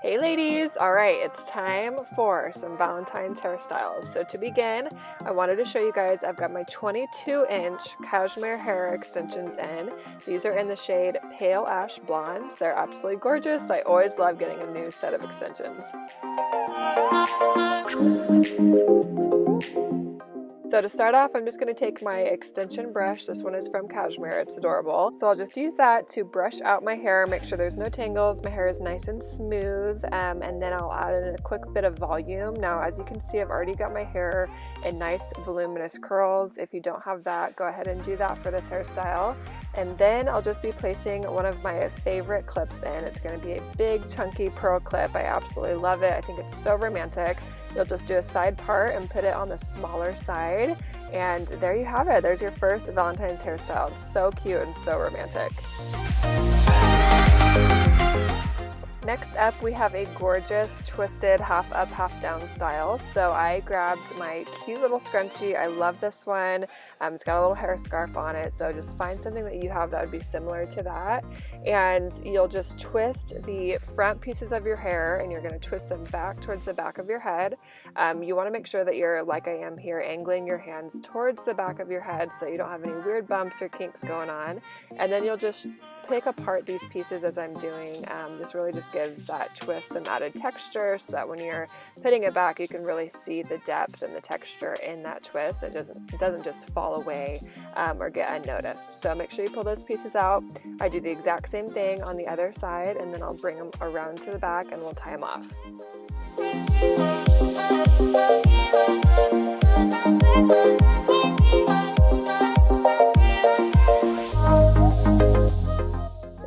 Hey ladies! Alright, it's time for some Valentine's hairstyles. So to begin, I wanted to show you guys I've got my 22-inch cashmere hair extensions in. These are in the shade Pale Ash Blonde. They're absolutely gorgeous. I always love getting a new set of extensions. So to start off, I'm just going to take my extension brush. This one is from Cashmere. It's adorable. So I'll just use that to brush out my hair, make sure there's no tangles. My hair is nice and smooth, and then I'll add in a quick bit of volume. Now, as you can see, I've already got my hair in nice voluminous curls. If you don't have that, go ahead and do that for this hairstyle. And then I'll just be placing one of my favorite clips in. It's going to be a big, chunky pearl clip. I absolutely love it. I think it's so romantic. You'll just do a side part and put it on the smaller side. And there you have it. There's your first Valentine's hairstyle. It's so cute and so romantic. Next up, we have a gorgeous twisted half up, half down style. So I grabbed my cute little scrunchie. I love this one. It's got a little hair scarf on it. So just find something that you have that would be similar to that. And you'll just twist the front pieces of your hair and you're going to twist them back towards the back of your head. You want to make sure that you're, like I am here, angling your hands towards the back of your head so that you don't have any weird bumps or kinks going on. And then you'll just pick apart these pieces as I'm doing. This really just gives that twist some added texture so that when you're putting it back, you can really see the depth and the texture in that twist. It doesn't just fall away or get unnoticed. So make sure you pull those pieces out. I do the exact same thing on the other side, and then I'll bring them around to the back and we'll tie them off.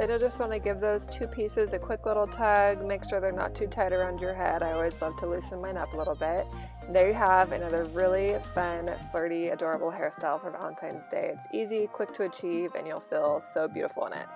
And I just want to give those two pieces a quick little tug, make sure they're not too tight around your head. I always love to loosen mine up a little bit. And there you have another really fun, flirty, adorable hairstyle for Valentine's Day. It's easy, quick to achieve, and you'll feel so beautiful in it.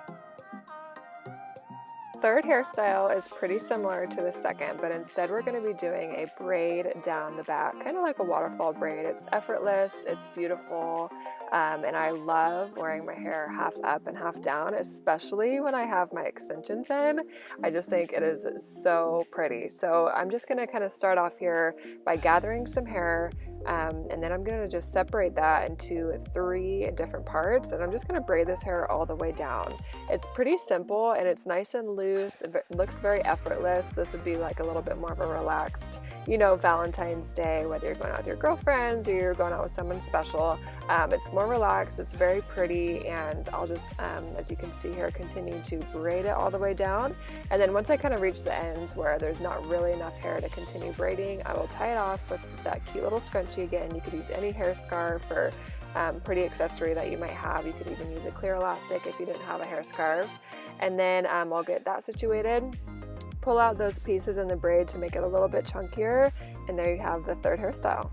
Third hairstyle is pretty similar to the second, but instead we're going to be doing a braid down the back, kind of like a waterfall braid. It's effortless, it's beautiful, and I love wearing my hair half up and half down, especially when I have my extensions in. I just think it is so pretty. So I'm just going to kind of start off here by gathering some hair, and then I'm going to just separate that into 3 different parts, and I'm just going to braid this hair all the way down. It's pretty simple and it's nice and loose. It looks very effortless. This would be like a little bit more of a relaxed, Valentine's Day, whether you're going out with your girlfriends or you're going out with someone special. It's more relaxed, it's very pretty, and I'll just, as you can see here, continue to braid it all the way down. And then once I kind of reach the ends where there's not really enough hair to continue braiding, I will tie it off with that cute little scrunchie. Again, you could use any hair scarf or pretty accessory that you might have. You could even use a clear elastic if you didn't have a hair scarf. And then I'll get that situated, pull out those pieces in the braid to make it a little bit chunkier, and there you have the third hairstyle.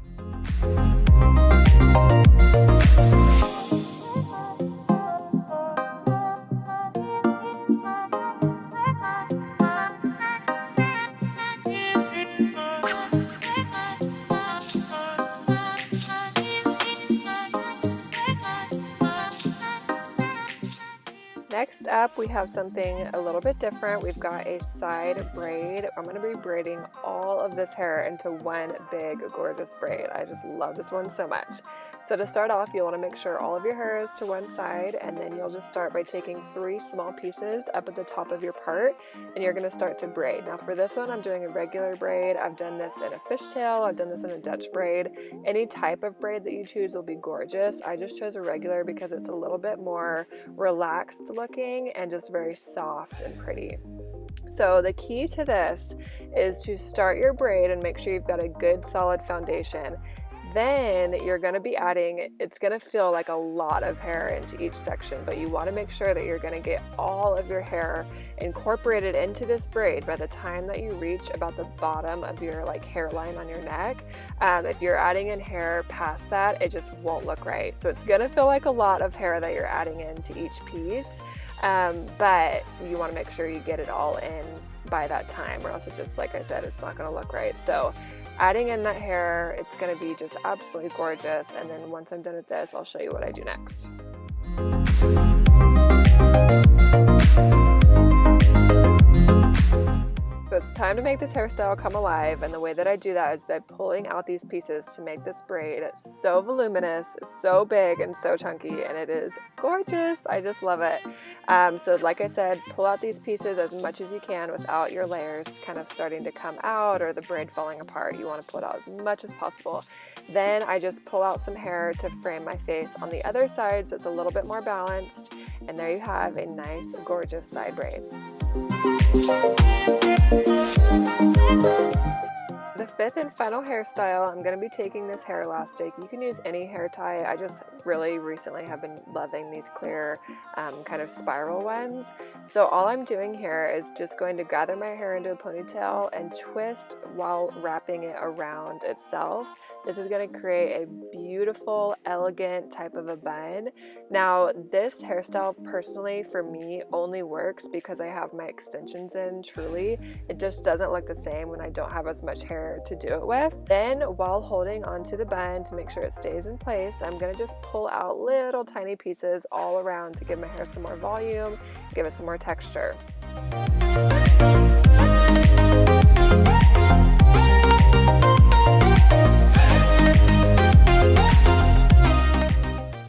Next up, we have something a little bit different. We've got a side braid. I'm going to be braiding all of this hair into one big, gorgeous braid. I just love this one so much. So to start off, you'll want to make sure all of your hair is to one side, and then you'll just start by taking 3 small pieces up at the top of your part, and you're going to start to braid. Now for this one, I'm doing a regular braid. I've done this in a fishtail. I've done this in a Dutch braid. Any type of braid that you choose will be gorgeous. I just chose a regular because it's a little bit more relaxed looking and just very soft and pretty. So the key to this is to start your braid and make sure you've got a good solid foundation. Then you're going to be adding, it's going to feel like a lot of hair into each section, but you want to make sure that you're going to get all of your hair incorporated into this braid by the time that you reach about the bottom of your hairline on your neck. If you're adding in hair past that, it just won't look right. So it's going to feel like a lot of hair that you're adding into each piece, but you want to make sure you get it all in by that time, or else it just, like I said, it's not going to look right. So adding in that hair, it's going to be just absolutely gorgeous. And then once I'm done with this, I'll show you what I do next. So it's time to make this hairstyle come alive, and the way that I do that is by pulling out these pieces to make this braid so voluminous, so big, and so chunky, and it is gorgeous. I just love it. So like I said, pull out these pieces as much as you can without your layers kind of starting to come out or the braid falling apart. You want to pull it out as much as possible. Then I just pull out some hair to frame my face on the other side so it's a little bit more balanced, and there you have a nice, gorgeous side braid. The fifth and final hairstyle, I'm going to be taking this hair elastic. You can use any hair tie. I just really recently have been loving these clear kind of spiral ones. So all I'm doing here is just going to gather my hair into a ponytail and twist while wrapping it around itself. This is going to create a beautiful, elegant type of a bun. Now, this hairstyle personally for me only works because I have my extensions in, truly. It just doesn't look the same when I don't have as much hair to do it with. Then while holding onto the bun to make sure it stays in place, I'm going to just pull out little tiny pieces all around to give my hair some more volume, give it some more texture.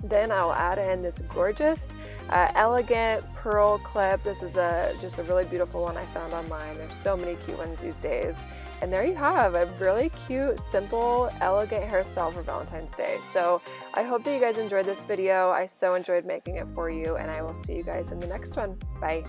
Then I'll add in this gorgeous, elegant pearl clip. This is just a really beautiful one I found online. There's so many cute ones these days. And there you have a really cute, simple, elegant hairstyle for Valentine's Day. So I hope that you guys enjoyed this video. I so enjoyed making it for you, and I will see you guys in the next one. Bye.